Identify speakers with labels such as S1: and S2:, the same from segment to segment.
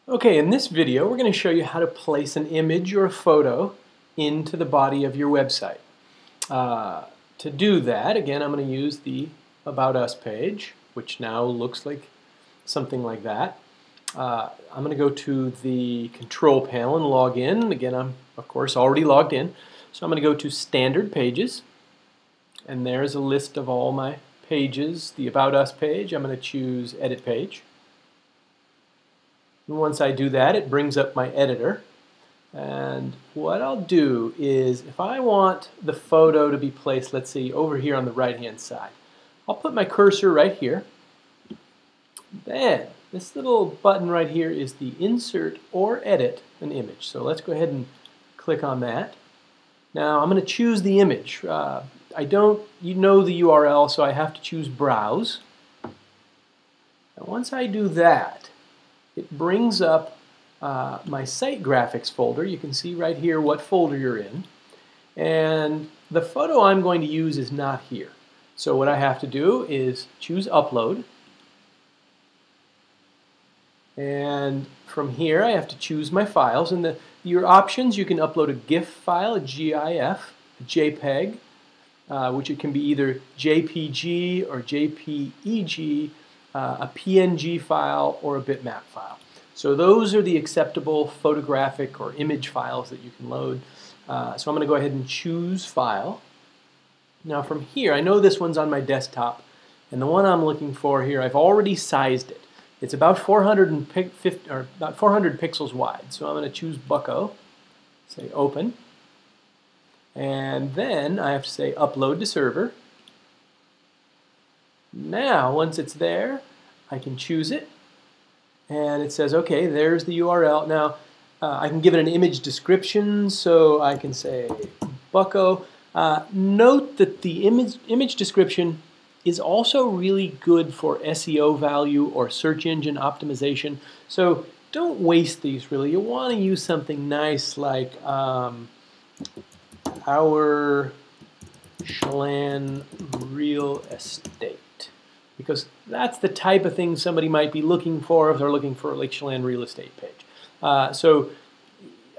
S1: Okay, in this video we're going to show you how to place an image or a photo into the body of your website. To do that, again, I'm going to use the About Us page, which now looks like something like that. I'm going to go to the control panel and log in. Again, I'm of course already logged in. So I'm going to go to Standard Pages, and there's a list of all my pages. The About Us page, I'm going to choose Edit Page. And once I do that, it brings up my editor. And what I'll do is, if I want the photo to be placed, let's see, over here on the right-hand side, I'll put my cursor right here. Then, this little button right here is the Insert or Edit an Image. So let's go ahead and click on that. Now, I'm going to choose the image. You know the URL, so I have to choose Browse. And once I do that, it brings up my site graphics folder. You can see right here what folder you're in. And the photo I'm going to use is not here. So what I have to do is choose Upload. And from here I have to choose my files. And your options, you can upload a GIF file, a GIF, a JPEG, which it can be either JPG or JPEG, a PNG file, or a bitmap file. So those are the acceptable photographic or image files that you can load. So I'm going to go ahead and choose File. Now from here, I know this one's on my desktop, and the one I'm looking for here, I've already sized it. It's about 400 pixels wide. So I'm going to choose Bucko, say Open, and then I have to say Upload to Server. Now, once it's there, I can choose it, and it says, okay, there's the URL. Now, I can give it an image description, so I can say Bucko. Note that the image description is also really good for SEO value or search engine optimization, so don't waste these, really. You want to use something nice like Our Schlan Real Estate, because that's the type of thing somebody might be looking for if they're looking for a Lake Chelan real estate page. So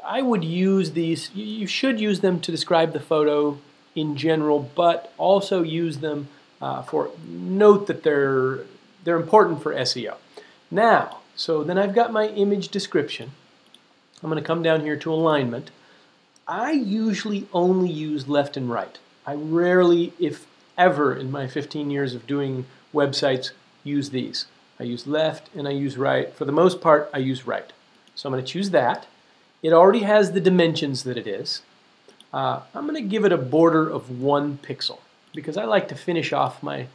S1: I would use these. You should use them to describe the photo in general, but also use them for note that they're important for SEO. Now, so then I've got my image description. I'm going to come down here to alignment. I usually only use left and right. I rarely, if ever, in my 15 years of doing websites, use these. I use left and I use right. For the most part, I use right. So I'm going to choose that. It already has the dimensions that it is. I'm going to give it a border of 1 pixel because I like to finish off my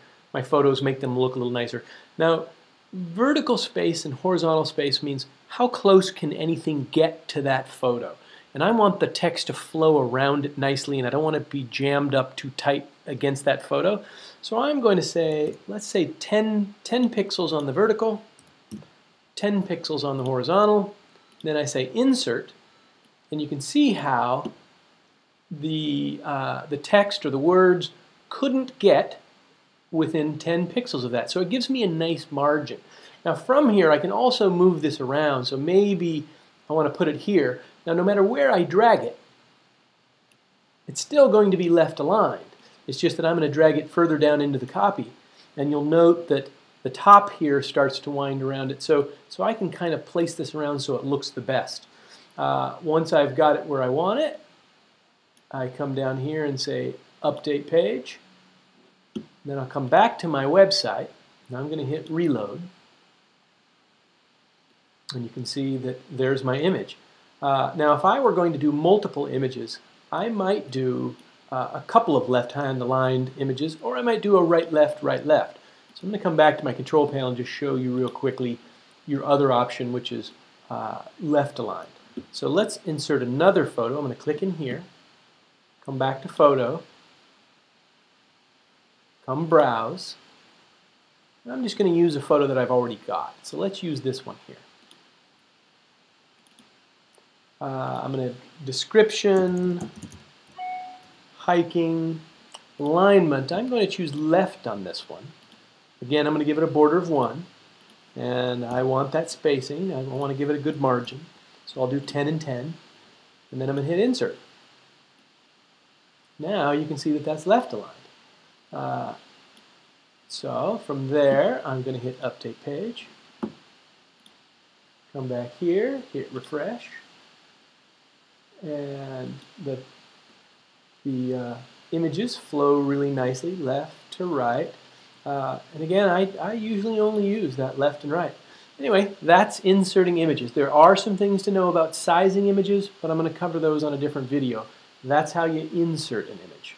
S1: photos, make them look a little nicer. Now, vertical space and horizontal space means how close can anything get to that photo. And I want the text to flow around it nicely, and I don't want it to be jammed up too tight against that photo. So I'm going to say, let's say 10 pixels on the vertical, 10 pixels on the horizontal. Then I say Insert, and you can see how the text or the words couldn't get within 10 pixels of that. So it gives me a nice margin. Now from here, I can also move this around. So maybe I want to put it here. Now, no matter where I drag it, it's still going to be left aligned. It's just that I'm going to drag it further down into the copy. And you'll note that the top here starts to wind around it. So I can kind of place this around so it looks the best. Once I've got it where I want it, I come down here and say Update Page. Then I'll come back to my website. Now I'm going to hit Reload. And you can see that there's my image. Now, if I were going to do multiple images, I might do a couple of left-hand aligned images, or I might do a right-left, right-left. So I'm going to come back to my control panel and just show you real quickly your other option, which is left aligned. So let's insert another photo. I'm going to click in here, come back to Photo, come Browse. And I'm just going to use a photo that I've already got. So let's use this one here. I'm going to description, hiking, alignment. I'm going to choose left on this one. Again, I'm going to give it a border of 1. And I want that spacing. I want to give it a good margin. So I'll do 10 and 10. And then I'm going to hit Insert. Now you can see that that's left aligned. So from there, I'm going to hit Update Page. Come back here, hit Refresh. And the images flow really nicely left to right. And again, I usually only use that left and right. Anyway, that's inserting images. There are some things to know about sizing images, but I'm going to cover those on a different video. That's how you insert an image.